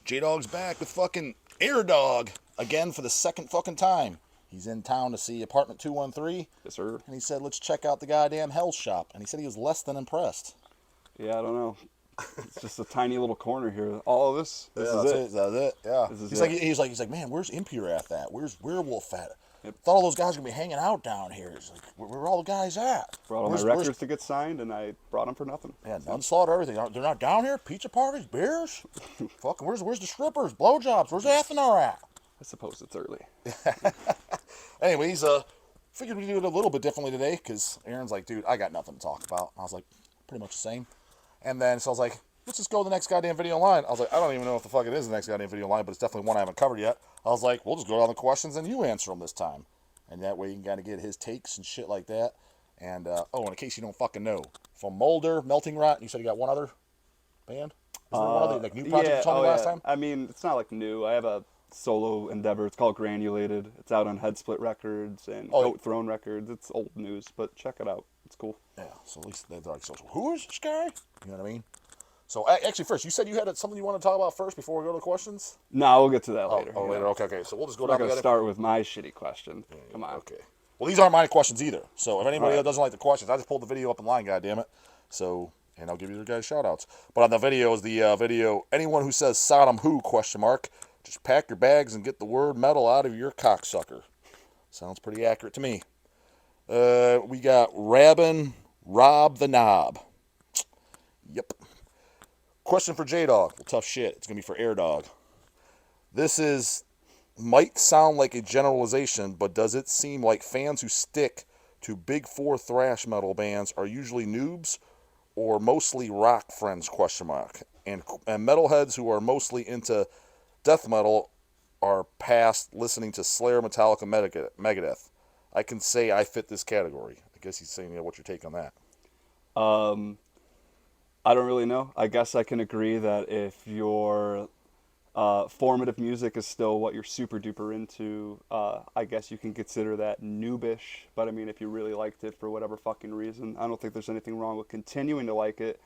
J-Dog's back with fucking Aar-dawg again for the second fucking time. He's in town to see apartment 213. Yes, sir. And he said, let's check out the goddamn Hell's shop. And he said he was less than impressed. Yeah, I don't know. It's just a tiny little corner here. All of this Yeah, is it. That's it. Yeah. This is He's like, man, where's Impurath at? Where's Werewolf at? Yep. Thought all those guys were gonna be hanging out down here. He's like, where are all the guys at? Brought all my records to get signed, and I brought them for nothing. Yeah, unslaughter everything. They're not down here. Pizza parties, beers. Fucking, where's the strippers, blowjobs? Where's Athenar at? I suppose it's early. Anyways, figured we'd do it a little bit differently today because Aaron's like, dude, I got nothing to talk about. I was like, pretty much the same. And then so I was like, let's just go to the next goddamn video line. I was like, I don't even know if the fuck it is the next goddamn video line, but it's definitely one I haven't covered yet. I was like, we'll just go down the questions and you answer them this time. And that way you can kind of get his takes and shit like that. And, and in case you don't fucking know, from Molder, Melting Rot, you said you got one other band? Is there one other new project you told me last time? I mean, it's not like new. I have a solo endeavor. It's called Granulated. It's out on Headsplit Records and Goat Throne Records. It's old news, but check it out. It's cool. Yeah, so at least they're like, so who is this guy? You know what I mean? So, actually, first, you said you had something you want to talk about first before we go to the questions? No, we'll get to that later. Oh, later. Okay. So we'll just go down. I'm not going to start with my shitty question. Yeah, come on. Okay. Well, these aren't my questions either. So if anybody doesn't like the questions, I just pulled the video up in line, goddammit. So, and I'll give you the guys shout-outs. But on the video is the video, anyone who says Sodom who, ? Just pack your bags and get the word metal out of your cocksucker. Sounds pretty accurate to me. We got Rob the Knob. Yep. Question for J-Dawg. Well, tough shit. It's going to be for Aar-dawg. This might sound like a generalization, but does it seem like fans who stick to big four thrash metal bands are usually noobs or mostly rock friends, ? And metalheads who are mostly into death metal are past listening to Slayer, Metallica, Megadeth. I can say I fit this category. I guess he's saying, what's your take on that? I don't really know. I guess I can agree that if your formative music is still what you're super duper into, I guess you can consider that noobish. But I mean, if you really liked it for whatever fucking reason, I don't think there's anything wrong with continuing to like it.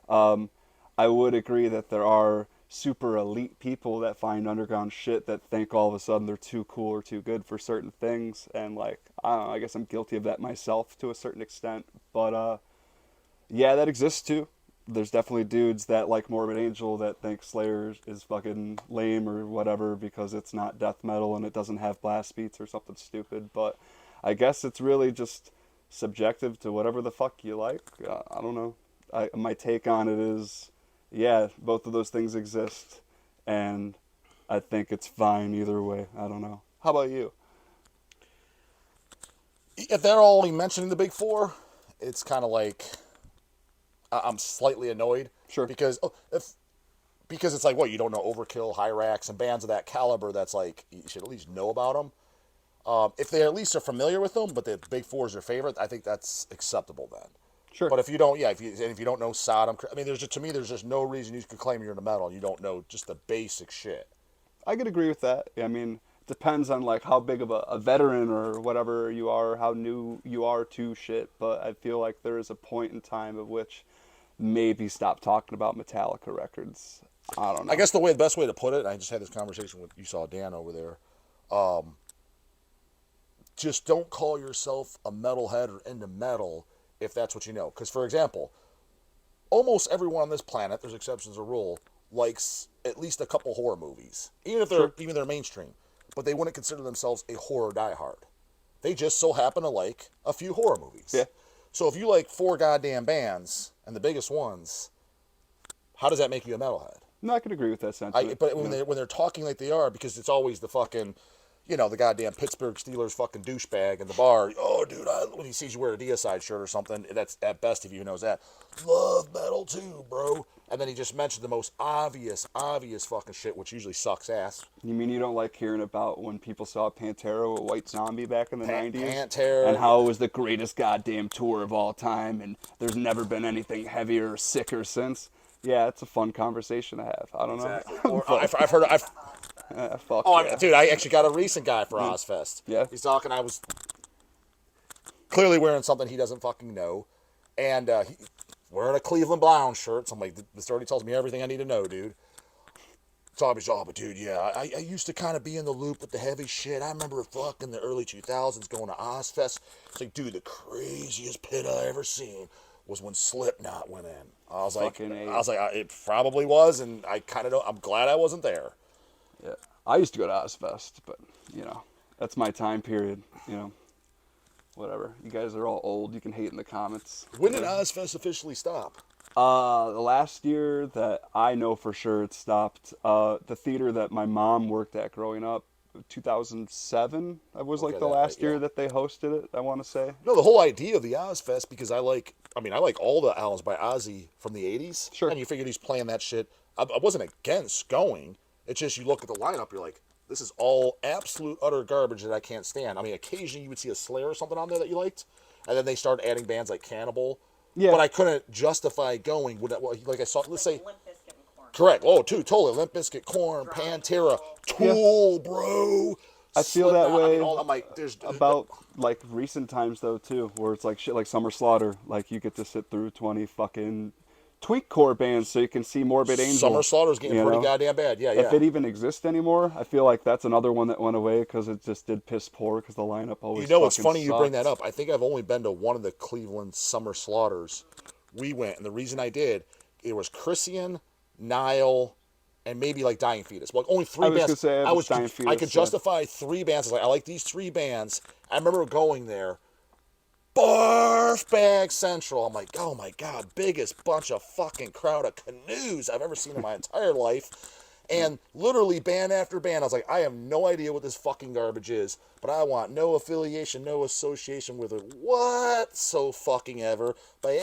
I would agree that there are super elite people that find underground shit that think all of a sudden they're too cool or too good for certain things. And like, I don't know, I guess I'm guilty of that myself to a certain extent. But yeah, that exists too. There's definitely dudes that like Morbid Angel that think Slayer is fucking lame or whatever because it's not death metal and it doesn't have blast beats or something stupid. But I guess it's really just subjective to whatever the fuck you like. I don't know. My take on it is, yeah, both of those things exist, and I think it's fine either way. I don't know. How about you? If they're only mentioning the big four, it's kind of like I'm slightly annoyed. Sure. Because it's like, what, you don't know Overkill, Hyrax, and bands of that caliber that's like, you should at least know about them. If they at least are familiar with them, but the big four is their favorite, I think that's acceptable then. Sure. But if you don't, if you don't know Sodom, I mean, there's just no reason you could claim you're into metal and you don't know just the basic shit. I could agree with that. I mean, it depends on like how big of a veteran or whatever you are, how new you are to shit. But I feel like there is a point in time of which maybe stop talking about Metallica records. I don't know. I guess the best way to put it, I just had this conversation with, you saw Dan over there. Just don't call yourself a metalhead or into metal if that's what you know. Because, for example, almost everyone on this planet, there's exceptions to rule, likes at least a couple horror movies, even if they're mainstream. But they wouldn't consider themselves a horror diehard. They just so happen to like a few horror movies. Yeah. So if you like 4 goddamn bands, and the biggest ones, how does that make you a metalhead? No, I could agree with that sentiment. But when they're talking like they are, because it's always the fucking, the goddamn Pittsburgh Steelers fucking douchebag in the bar. Oh, dude, when he sees you wear a Deicide shirt or something, that's at best if he knows that. Love metal too, bro. And then he just mentioned the most obvious fucking shit, which usually sucks ass. You mean you don't like hearing about when people saw Pantera with White Zombie back in the 90s? Pantera. And how it was the greatest goddamn tour of all time, and there's never been anything heavier or sicker since? Yeah, it's a fun conversation to have. I don't know. I've heard... Dude, I actually got a recent guy for Ozfest. Yeah. He's talking, I was clearly wearing something he doesn't fucking know. And wearing a Cleveland Browns shirt. So I'm like, this already tells me everything I need to know, dude. So I was, oh, but dude, yeah, I used to kind of be in the loop with the heavy shit. I remember fucking the early 2000s going to Ozfest. It's like, dude, the craziest pit I ever seen was when Slipknot went in. I was like, Fucking A. it probably was, and I kind of don't. I'm glad I wasn't there. Yeah. I used to go to Ozfest, but, you know, that's my time period, you know. Whatever. You guys are all old. You can hate in the comments. When did Ozfest officially stop? The last year that I know for sure it stopped, the theater that my mom worked at growing up, 2007, that was like Okay, the last year yeah. that they hosted it, I want to say. No, the whole idea of the Ozfest, because I like all the albums by Ozzy from the 80s. Sure. And you figured he's playing that shit. I wasn't against going. It's just you look at the lineup, you're like, this is all absolute utter garbage that I can't stand. I mean, occasionally you would see a Slayer or something on there that you liked, and then they started adding bands like Cannibal. Yeah. But I couldn't justify going with that. Well, like I saw, let's say, Limp Bizkit and Korn. correct. Oh, totally. Limp Bizkit, Korn, Pantera, Tool, bro. I feel that Slipknot. way I mean, I'm like, there's about like recent times though too, where it's like shit like Summer Slaughter, like you get to sit through 20 fucking tweakcore bands so you can see Morbid Angel. Summer Slaughter's getting you pretty know? goddamn bad. Yeah, If it even exists anymore, I feel like that's another one that went away because it just did piss poor because the lineup always. You know, it's fucking funny you bring sucked. that up. I think I've only been to one of the Cleveland Summer Slaughters. We went, and the reason I did, it was Christian, Nile, and maybe like Dying Fetus. Well, only three I was bands. gonna say, it was Dying I Fetus, could yeah. justify 3 bands. I was like, I like these 3 bands. I remember going there. Barf Bag Central. I'm like, oh my god, biggest bunch of fucking crowd of canoes I've ever seen in my entire life. And literally band after band, I was like, I have no idea what this fucking garbage is, but I want no affiliation, no association with it whatso fucking ever by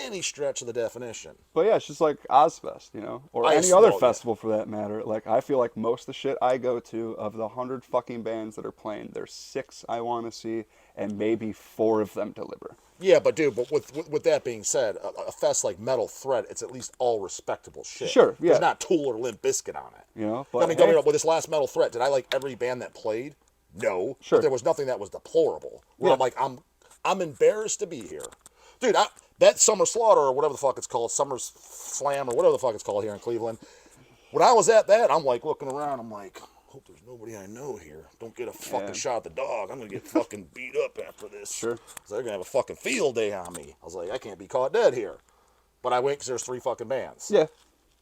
any stretch of the definition. But yeah, it's just like Ozfest, you know, or I any other assume- festival for that matter. Like I feel like most of the shit I go to, of the 100 fucking bands that are playing, there's 6 I want to see, and maybe 4 of them deliver. Yeah, but dude, but with that being said, a fest like Metal Threat, it's at least all respectable shit. Sure, yeah. There's not Tool or Limp Bizkit on it. You know, I mean, but don't get me hey, wrong, with this last Metal Threat, did I like every band that played? No. Sure. But there was nothing that was deplorable. Where Yeah. I'm like, I'm embarrassed to be here. Dude, that Summer Slaughter or whatever the fuck it's called, Summer Slam or whatever the fuck it's called here in Cleveland, when I was at that, I'm like looking around, I'm like, hope there's nobody I know here. Don't get a fucking Yeah. shot at the dog. I'm going to get fucking beat up after this. Sure. So they're going to have a fucking field day on me. I was like, I can't be caught dead here. But I went because there's 3 fucking bands. yeah,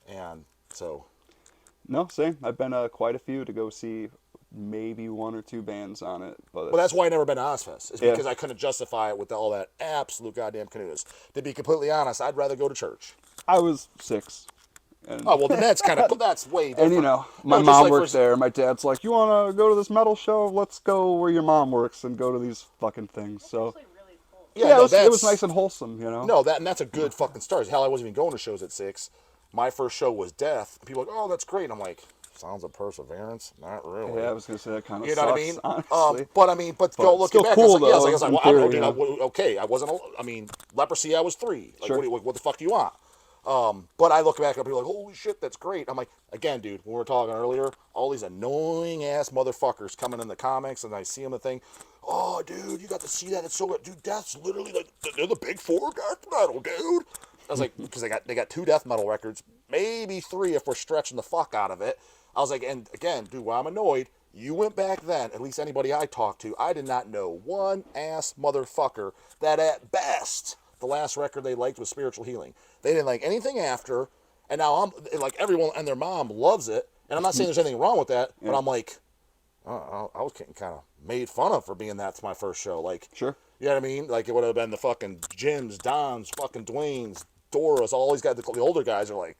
And so, no, same. I've been quite a few to go see maybe 1 or 2 bands on it, but well, that's why I never been to Ozfest. Is Yeah. because I couldn't justify it with all that absolute goddamn canoes. To be completely honest, I'd rather go to church. I was 6. And, Oh, well, then that's kind of, that's way different. and you know, my No, just mom like worked for- there. My dad's like, "You want to go to this metal show? Let's go where your mom works and go to these fucking things." So Actually really cool. Yeah, yeah, no, it was that's- nice and wholesome, you know. No, and that's a good fucking start. Hell, I wasn't even going to shows at 6. My first show was Death. People are like, oh, that's great. And I'm like, sounds of perseverance? Not really. Yeah, I was gonna say that kind of You know sucks, what I mean? honestly. But go looking still back, cool, I was like, yeah, I was though, like, well, in I don't know, theory, dude, okay, I wasn't, I mean, leprosy, I was 3. Like, Sure. what the fuck do you want? But I look back and people are like, holy shit, that's great. I'm like, again, dude, when we were talking earlier, all these annoying ass motherfuckers coming in the comics, and I see them and think, oh, dude, you got to see that, it's so good. Dude, Death's literally like, they're the big 4 death metal, dude. I was like, because they got 2 death metal records, maybe 3 if we're stretching the fuck out of it. I was like, and again, dude, why I'm annoyed, you went back then, at least anybody I talked to, I did not know one ass motherfucker that at best, the last record they liked was Spiritual Healing. They didn't like anything after, and now I'm, like, everyone and their mom loves it, and I'm not saying there's anything wrong with that, but I'm like, I was getting kind of made fun of for being that's my first show. Like, Sure. you know what I mean? Like, it would have been the fucking Jims, Dons, fucking Dwayne's, Dora's, all these guys, the older guys are like,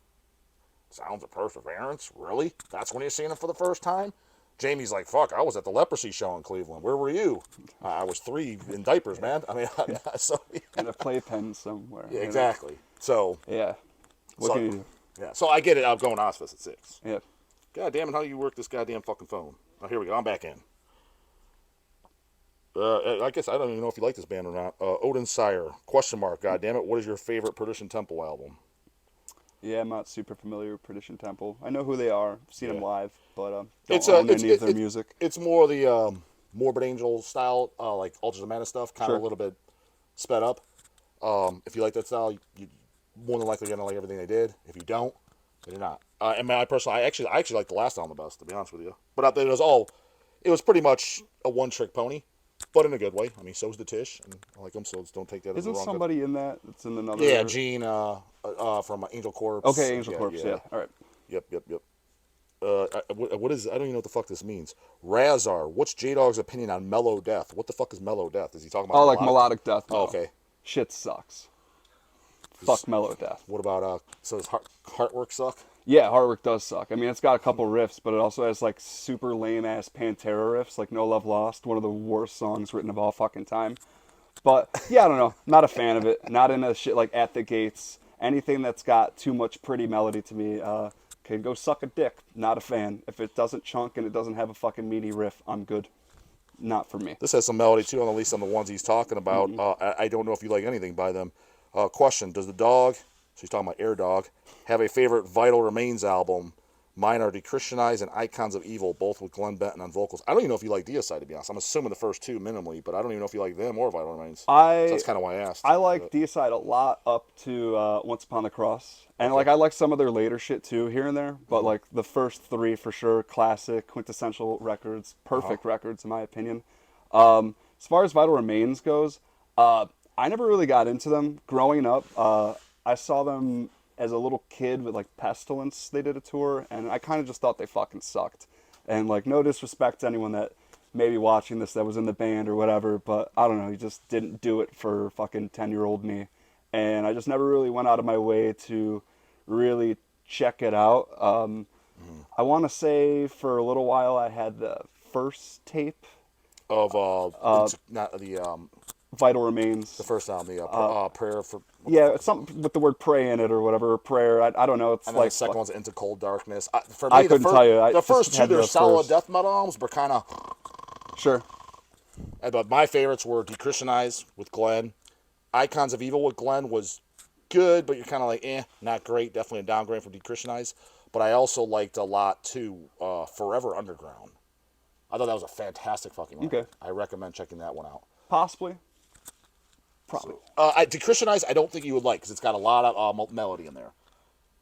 Sounds of Perseverance? Really? That's when you're seeing it for the first time? Jamie's like, fuck, I was at the leprosy show in Cleveland. Where were you? I was 3 in diapers, man. I mean, so, In a playpen somewhere. yeah, you know? exactly. So, Yeah. What so, can you do? yeah, so I get it. I'm going Ozfest at 6. Yeah. God damn it, how do you work this goddamn fucking phone? Oh, here we go. I'm back in. I guess I don't even know if you like this band or not. Odin Sire, question mark, god damn it, what is your favorite Perdition Temple album? Yeah, I'm not super familiar with Perdition Temple. I know who they are. Seen them Yeah. live, but don't It's own any of their music. It's more the Morbid Angel style, like Altars of Mana stuff, kind of Sure. a little bit sped up. If you like that style, you more than likely gonna like everything they did. If you don't, They're not. And I personally, I actually like the last album the best, to be honest with you. But it was pretty much a one-trick pony, but in a good way. I mean, so's the Tish, and I like them, so don't take that as the Isn't wrong. somebody in that? It's in another. Yeah, Gene from Angel Corpse. Okay, Angel Corpse. Yeah. All right. Yep. What is? I don't even know what the fuck this means. Razar. What's J-Dog's opinion on mellow death? What the fuck is mellow death? Is he talking about? Oh, like melodic death. Oh, okay. Shit sucks. Fuck mellow death. What about so does Heartwork suck? Yeah, Heartwork does suck. I mean, it's got a couple riffs, but it also has like super lame ass Pantera riffs, like No Love Lost, one of the worst songs written of all fucking time. But yeah, I don't know. Not a fan of it. Not into shit like At the Gates. Anything that's got too much pretty melody to me can go suck a dick. Not a fan. If it doesn't chunk and it doesn't have a fucking meaty riff, I'm good. Not for me. This has some melody too, at least on the ones he's talking about. I don't know if you like anything by them. Question: does the dog? So he's talking about Aar-dawg. Have a favorite Vital Remains album? Mine are Dechristianized and Icons of Evil, both with Glenn Benton on vocals. I don't even know if you like Deicide, to be honest. I'm assuming the first two minimally, but I don't even know if you like them or Vital Remains. So that's kind of why I asked. I like Deicide a lot up to Once Upon the Cross. And like I like some of their later shit too, here and there. But like the first three for sure, classic, quintessential records, perfect records in my opinion. As far as Vital Remains goes, I never really got into them growing up. I saw them as a little kid with like Pestilence. They did a tour, and I kind of just thought they fucking sucked. And like, no disrespect to anyone that may be watching this that was in the band or whatever, but I don't know, he just didn't do it for fucking 10-year-old me. And I just never really went out of my way to really check it out. I want to say for a little while I had the first tape of not the Vital Remains. the first album, the prayer for. Yeah, it's something with the word pray in it or whatever. Prayer. I don't know. It's And like then the second one's Into Cold Darkness. For me, I couldn't tell you. The first two, had they're the solid first. death metal albums, but kind of. Sure. But my favorites were Dechristianized with Glenn. Icons of Evil with Glenn was good, but you're kind of like, not great. Definitely a downgrade from Dechristianized. But I also liked a lot, too, Forever Underground. I thought that was a fantastic fucking one. Okay. I recommend checking that one out. Possibly. Probably. Dechristianized, I don't think you would like, because it's got a lot of melody in there.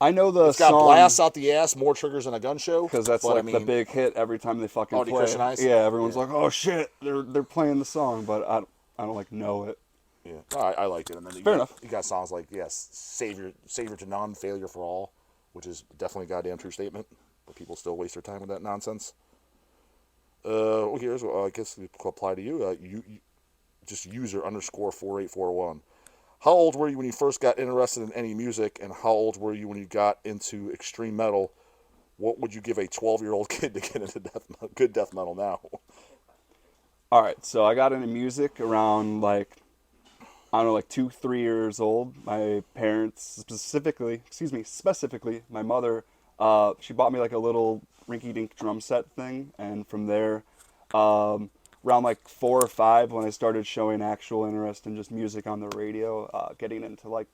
I know the It's got song blasts out the ass, more triggers than a gun show. because that's but, like the big hit every time they fucking play. Dechristianized? Yeah, everyone's like, "Oh shit, they're playing the song," but I don't like know it. Yeah, I liked it. And then Fair enough. You got songs like Savior to None, Failure for All, which is definitely a goddamn true statement, but people still waste their time with that nonsense. Here's what I guess we could apply to you. You just user _4841. How old were you when you first got interested in any music, and how old were you when you got into extreme metal? What would you give a 12-year-old kid to get into good death metal now? All right, so I got into music around like, I don't know, like 2-3 years old. My parents, specifically my mother, she bought me like a little rinky-dink drum set thing, and from there, around like 4 or 5, when I started showing actual interest in just music on the radio, getting into like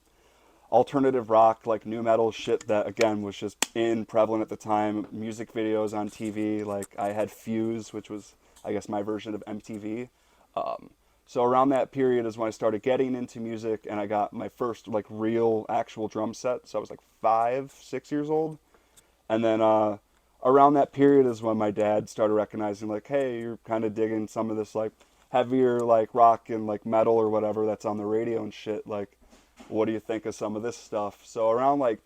alternative rock, like new metal shit that again was just prevalent at the time. Music videos on TV, like I had Fuse, which was I guess my version of MTV. So around that period is when I started getting into music, and I got my first like real actual drum set. So I was like 5-6 years old, and then around that period is when my dad started recognizing like, hey, you're kind of digging some of this like heavier like rock and like metal or whatever that's on the radio and shit. Like, what do you think of some of this stuff? So around like,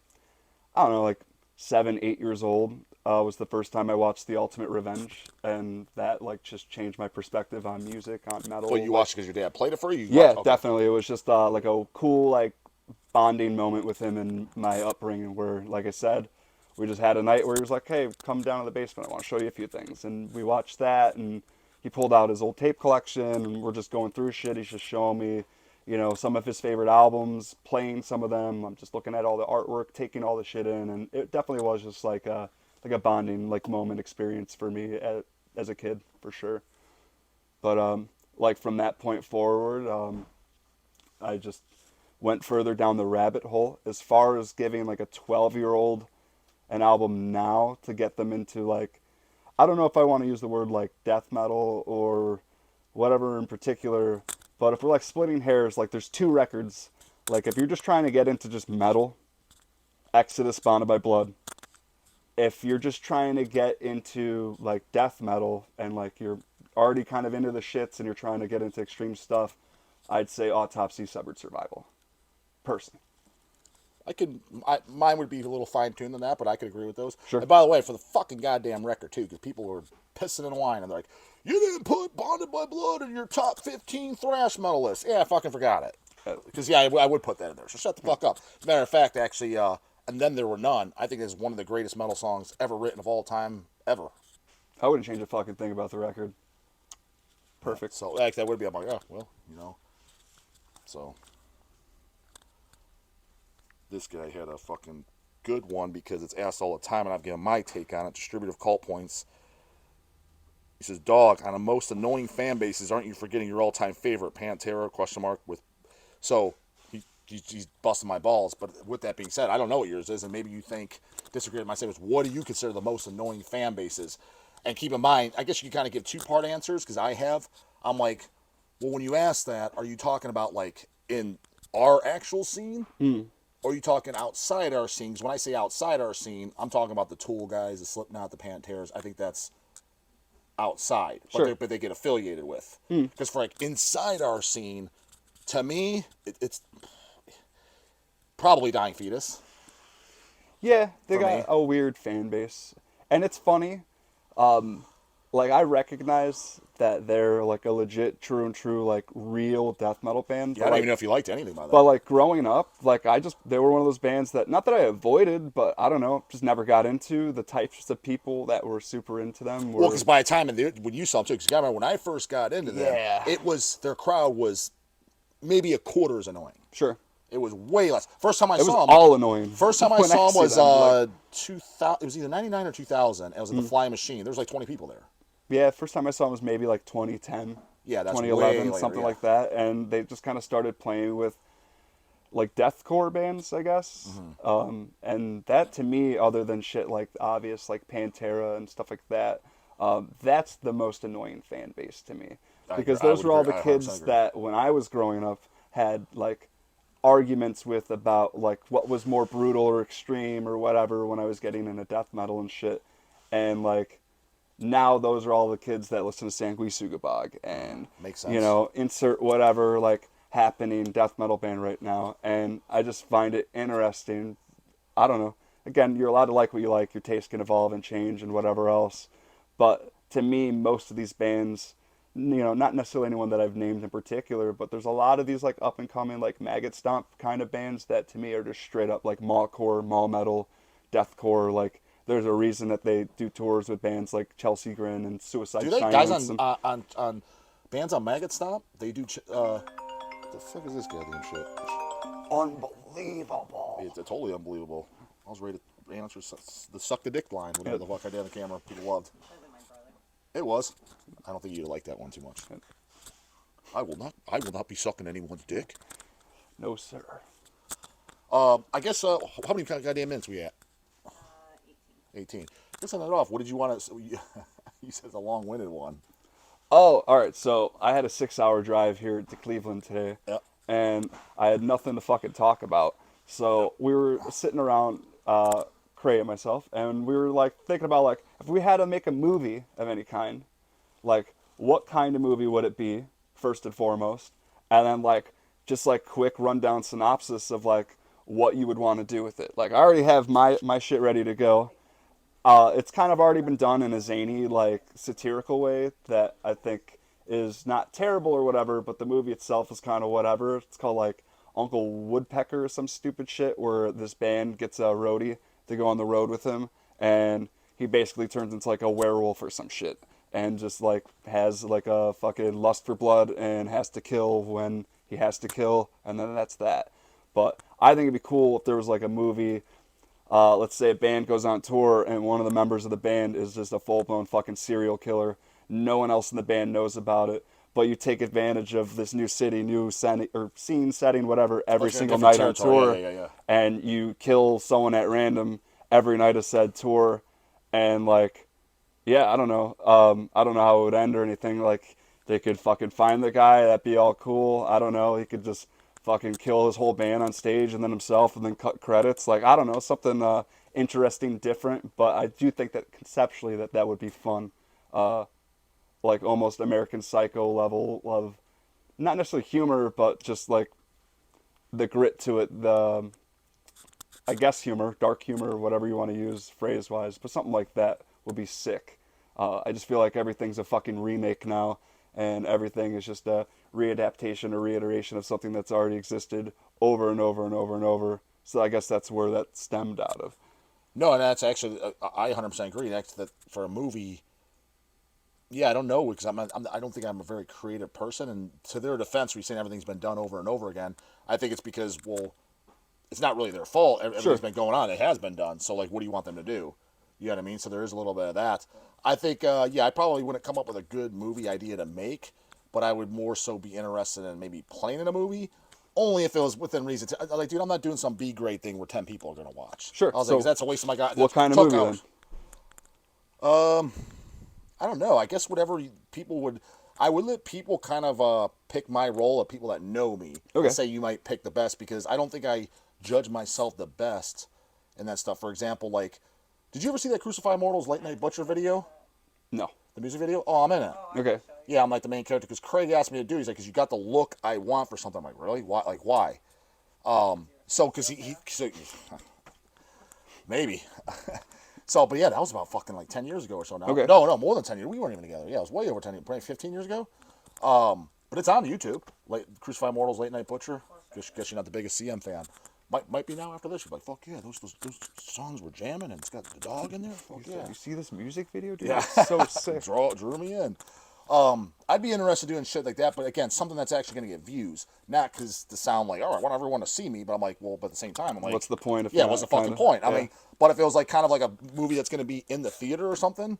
I don't know, like 7-8 years old was the first time I watched The Ultimate Revenge, and that like just changed my perspective on music, on metal. So you watched because your dad played it for you? Yeah, definitely. It was just like a cool like bonding moment with him and my upbringing, where like I said, we just had a night where he was like, hey, come down to the basement, I want to show you a few things. And we watched that, and he pulled out his old tape collection, and we're just going through shit. He's just showing me, you know, some of his favorite albums, playing some of them. I'm just looking at all the artwork, taking all the shit in, and it definitely was just like a bonding like moment experience for me as a kid, for sure. But like from that point forward, I just went further down the rabbit hole as far as giving like a 12-year-old an album now to get them into like, I don't know if I want to use the word like death metal or whatever in particular, but if we're like splitting hairs, like there's 2 records. Like if you're just trying to get into just metal, Exodus, Bonded by Blood, if you're just trying to get into like death metal and like you're already kind of into the shits and you're trying to get into extreme stuff, I'd say Autopsy, Severed Survival, personally. Mine would be a little fine tuned than that, but I could agree with those. Sure. And by the way, for the fucking goddamn record too, because people were pissing and whining, they're like, "You didn't put Bonded by Blood in your top 15 thrash metal list." Yeah, I fucking forgot it. Because yeah, I would put that in there. So shut the fuck up. As a matter of fact, actually, and then there were none. I think it's one of the greatest metal songs ever written of all time, ever. I wouldn't change a fucking thing about the record. Perfect. So actually, that would be. I'm like, oh well, you know. So this guy had a fucking good one because it's asked all the time, and I've given my take on it. Distributive cult points. He says, "Dog, on the most annoying fan bases, aren't you forgetting your all-time favorite, Pantera?" Question mark with. So he's busting my balls. But with that being said, I don't know what yours is, and maybe you disagree with my statements. What do you consider the most annoying fan bases? And keep in mind, I guess you can kind of give two-part answers because I'm like, well, when you ask that, are you talking about like in our actual scene? Or are you talking outside our scene? 'Cause when I say outside our scene, I'm talking about the Tool guys, the Slipknot, the Panteras. I think that's outside, but, Sure. but they get affiliated with. Because for like inside our scene, to me, it's probably Dying Fetus. Yeah, they For got me. a weird fan base. And it's funny. Like I recognize that they're like a legit, true and true, like real death metal band. Yeah, I But don't like even know if you liked anything by but them. like growing up, like they were one of those bands that not that I avoided, but I don't know, just never got into. The types of people that were super into them Well, were because by the time when you saw them too, because remember when I first got into them, yeah, their crowd was maybe a quarter as annoying. sure. It was way less. First time I It was saw them, all annoying. first time I when saw them see was them, like, 2000. It was either 99 or 2000. It was at the Flying Machine. There was like 20 people there. yeah, first time I saw them was maybe like 2010, Yeah, that's way 2011, later. something Yeah. like that, and they just kind of started playing with like deathcore bands, I guess. And that to me, other than shit like obvious like Pantera and stuff like that, that's the most annoying fan base to me because I those would were all agree. the I 100% kids agree. that when I was growing up had like arguments with about like what was more brutal or extreme or whatever when I was getting into death metal and shit, and like now those are all the kids that listen to Sanguisugabog and Makes sense. insert whatever like happening death metal band right now, and I just find it interesting. I don't know. Again, you're allowed to like what you like. Your taste can evolve and change and whatever else. But to me, most of these bands, not necessarily anyone that I've named in particular, but there's a lot of these like up and coming like maggot stomp kind of bands that to me are just straight up like mallcore, mall metal, deathcore. Like there's a reason that they do tours with bands like Chelsea Grin and Suicide Do they guys Silence. And on bands on Maggot Stomp? They do. The fuck is this goddamn shit? unbelievable. It's totally unbelievable. I was ready to answer the suck the dick line, whatever the fuck I did on the camera. People loved. It was. I don't think you'd like that one too much. I will not. I will not be sucking anyone's dick. No, sir. I guess. How many goddamn minutes we at? 18. Let's end it off. What did you want to? You said it's a long-winded one. Oh, all right. So I had a 6-hour drive here to Cleveland today, Yep. and I had nothing to fucking talk about. So we were sitting around, Cray and myself, and we were like thinking about like if we had to make a movie of any kind, like what kind of movie would it be first and foremost, and then like just like quick rundown synopsis of like what you would want to do with it. Like I already have my shit ready to go. It's kind of already been done in a zany, like satirical way that I think is not terrible or whatever, but the movie itself is kind of whatever. It's called like Uncle Woodpecker or some stupid shit where this band gets a roadie to go on the road with him, and he basically turns into like a werewolf or some shit, and just like has like a fucking lust for blood and has to kill when he has to kill, and then that's that. But I think it'd be cool if there was like a movie, let's say a band goes on tour and one of the members of the band is just a full-blown fucking serial killer. No one else in the band knows about it, but you take advantage of this new city, new setting, or scene setting, whatever, every Like in a single different night on territory. tour, Yeah. and you kill someone at random every night of said tour, and like, yeah, I don't know. I don't know how it would end or anything. Like, they could fucking find the guy, that'd be all cool. I don't know. He could just fucking kill his whole band on stage and then himself and then cut credits. Like, I don't know, something interesting, different. But I do think that conceptually that would be fun. Like almost American Psycho level of not necessarily humor, but just like the grit to it. The I guess humor, dark humor, whatever you want to use phrase wise, but something like that would be sick. I just feel like everything's a fucking remake now, and everything is just a readaptation or reiteration of something that's already existed over and over and over and over. So I guess that's where that stemmed out of. No, and that's actually I 100% agree. Next, that for a movie, yeah, I don't know because I don't think I'm a very creative person. And to their defense, we're saying everything's been done over and over again. I think it's because it's not really their fault. Everything's been going on. It has been done. So like, what do you want them to do? You know what I mean? So there is a little bit of that. I think, yeah, I probably wouldn't come up with a good movie idea to make, but I would more so be interested in maybe playing in a movie, only if it was within reason. Like, dude, I'm not doing some B-grade thing where 10 people are going to watch. Sure. I was so like, that's a waste of my God. what kind of movie then? I don't know. I guess whatever people would. I would let people kind of pick my role of people that know me. Okay. And say you might pick the best because I don't think I judge myself the best in that stuff. For example, like, did you ever see that Crucify Mortals Late Night Butcher video? No. The music video? Oh, I'm in it. Okay. Yeah, I'm like the main character because Craig asked me to do. He's like, because you got the look I want for something. I'm like, really? Why? Like, why? So because maybe. So, but yeah, that was about fucking like 10 years ago or so now. Okay. No, more than 10 years. We weren't even together. Yeah, it was way over 10 years, probably 15 years ago. But it's on YouTube. Like Crucify Mortals Late Night Butcher. Guess you're not the biggest CM fan. Might be now after this. You're like, fuck yeah, those songs were jamming and it's got the dog in there. Fuck yeah. You see this music video, dude? Yeah. It's so sick. Drew me in. I'd be interested in doing shit like that, but again, something that's actually going to get views, not because to sound like, all right, I want everyone to see me, but I'm like, well, but at the same time, I'm like, What's the point? If yeah, not, what's the fucking kinda? point? I Yeah. mean, but if it was like kind of like a movie that's going to be in the theater or something,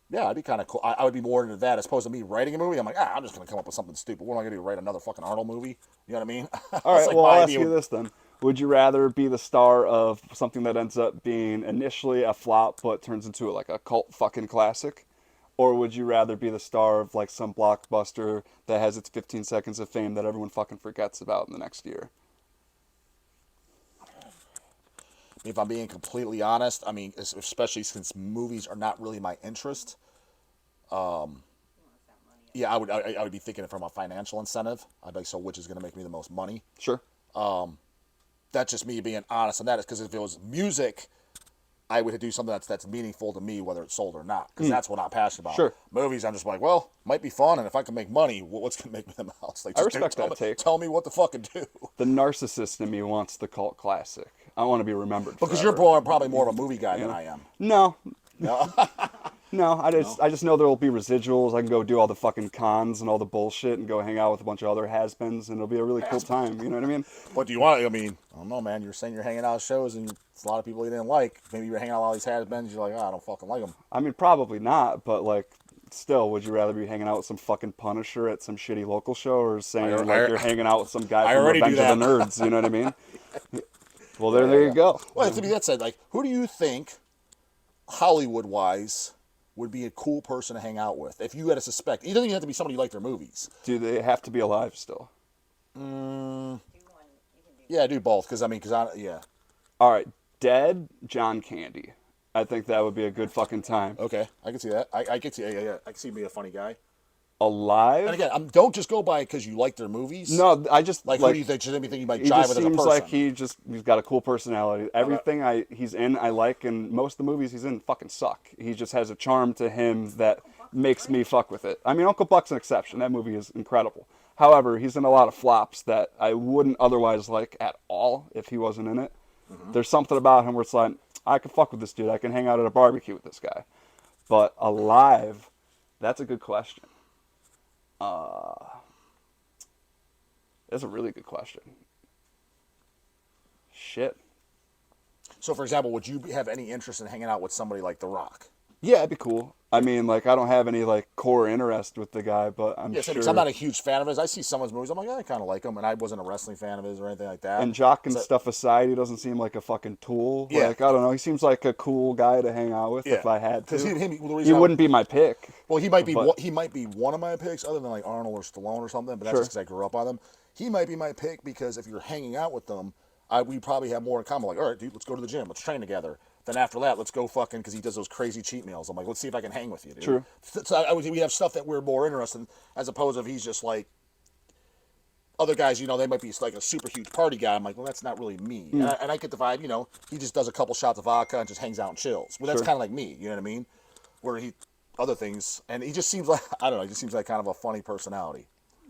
yeah, I'd be kind of cool. I would be more into that as opposed to me writing a movie. I'm like, I'm just going to come up with something stupid. What am I going to do? Write another fucking Arnold movie? You know what I mean? All right, Like well, my I'll ask idea you this then. Would you rather be the star of something that ends up being initially a flop but turns into like a cult fucking classic? Or would you rather be the star of like some blockbuster that has its 15 seconds of fame that everyone fucking forgets about in the next year? If I'm being completely honest, I mean, especially since movies are not really my interest, yeah, I would be thinking from a financial incentive. I'd be like, so which is going to make me the most money? Sure. That's just me being honest on that. Is because if it was music, I would do something that's meaningful to me, whether it's sold or not, because that's what I'm passionate about. Sure. Movies, I'm just like, well, might be fun, and if I can make money, what's going to make me the most? Like, I just respect that take. Tell me what to fucking do. The narcissist in me wants the cult classic. I want to be remembered. Because forever. you're probably more of a movie guy than I am. No, No. no. I just know there will be residuals. I can go do all the fucking cons and all the bullshit and go hang out with a bunch of other has-beens, and it'll be a really cool time. You know what I mean? But do you want? I mean, I don't know, man. You're saying you're hanging out at shows, and it's a lot of people you didn't like. Maybe you're hanging out with all these has-beens. You're like, I don't fucking like them. I mean, probably not, but like, still, would you rather be hanging out with some fucking Punisher at some shitty local show, or saying like you're hanging out with some guy from Revenge of the Nerds? You know what I mean? Well, there you go. Well, to be that said, like, who do you think, Hollywood-wise, would be a cool person to hang out with? If you had to suspect, it doesn't even have to be somebody you like their movies. Do they have to be alive still? Yeah, do both, yeah. All right, dead John Candy. I think that would be a good fucking time. Okay, I can see that. I can see, yeah. I can see him being a funny guy. Alive? And again, don't just go by because you like their movies. No, I just like who do you think? Does anything you might he jive just with as a seems person? like he's got a cool personality. Everything he's in, I like, and most of the movies he's in fucking suck. He just has a charm to him that makes me fuck with it. I mean, Uncle Buck's an exception. That movie is incredible. However, he's in a lot of flops that I wouldn't otherwise like at all if he wasn't in it. Mm-hmm. There's something about him where it's like, I can fuck with this dude. I can hang out at a barbecue with this guy. But alive, that's a good question. That's a really good question. Shit. So, for example, would you have any interest in hanging out with somebody like The Rock? Yeah, it'd be cool. I mean, like, I don't have any like core interest with the guy, but I'm Yeah, same, sure. because I'm not a huge fan of his. I see some of his movies. I'm like, I kind of like him, and I wasn't a wrestling fan of his or anything like that. And jock and So, stuff aside, he doesn't seem like a fucking tool. yeah, Like, I don't know. He seems like a cool guy to hang out with yeah. if I had Because to. the He reason wouldn't be my pick. well, he might be but he might be one of my picks, other than like Arnold or Stallone or something. But that's Sure. just because I grew up on them. He might be my pick because if you're hanging out with them, we probably have more in common. Like, all right, dude, let's go to the gym, let's train together. Then after that, let's go fucking, because he does those crazy cheat meals. I'm like, let's see if I can hang with you, dude. True. So we have stuff that we're more interested in, as opposed to if he's just like other guys, you know, they might be like a super huge party guy. I'm like, well, that's not really me. And I get the vibe, you know, he just does a couple shots of vodka and just hangs out and chills. Well, that's Sure. kind of like me, you know what I mean? Where other things, and he just seems like, I don't know, he just seems like kind of a funny personality.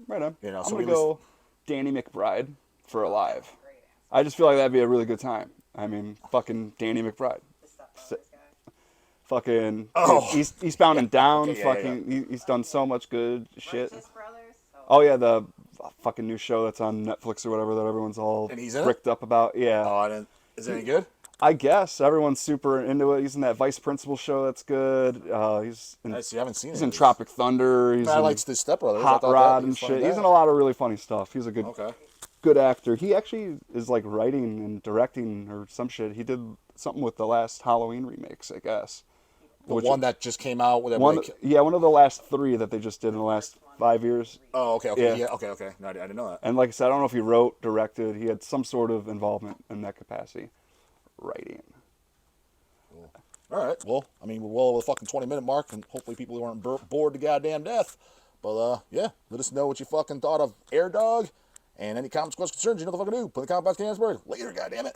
Right on. You know, I'm so gonna at least- go Danny McBride for Alive. I just feel like that'd be a really good time. I mean, fucking Danny McBride. Fucking Eastbound and Down. Okay, yeah, fucking he's done so much good shit. Righteous Brothers. Oh yeah, the fucking new show that's on Netflix or whatever that everyone's all And he's in it? fricked up about. Yeah, Oh, I didn't. Is it any good? I guess everyone's super into it. He's in that Vice Principal show that's good. He's in, I see. I haven't seen it. he's in Tropic Thunder. He's I in liked the Step Brothers. I Hot thought that Rod he and was funny shit. in He's that. in a lot of really funny stuff. He's a good Okay. good actor. He actually is like writing and directing or some shit. He did something with the last Halloween remakes, I guess. The one that just came out with One, everybody. yeah, one of the last 3 that they just did in the last 5 years. Oh, okay, okay, Yeah. yeah, okay. No, I didn't know that. And like I said, I don't know if he wrote, directed. He had some sort of involvement in that capacity. Writing. All right. Well, I mean, we're well over the fucking 20-minute mark, and hopefully people aren't bored to goddamn death. But yeah, let us know what you fucking thought of Aar-dawg, and any comments, questions, concerns. You know the fucking do. Put in the comment box. Later, goddammit.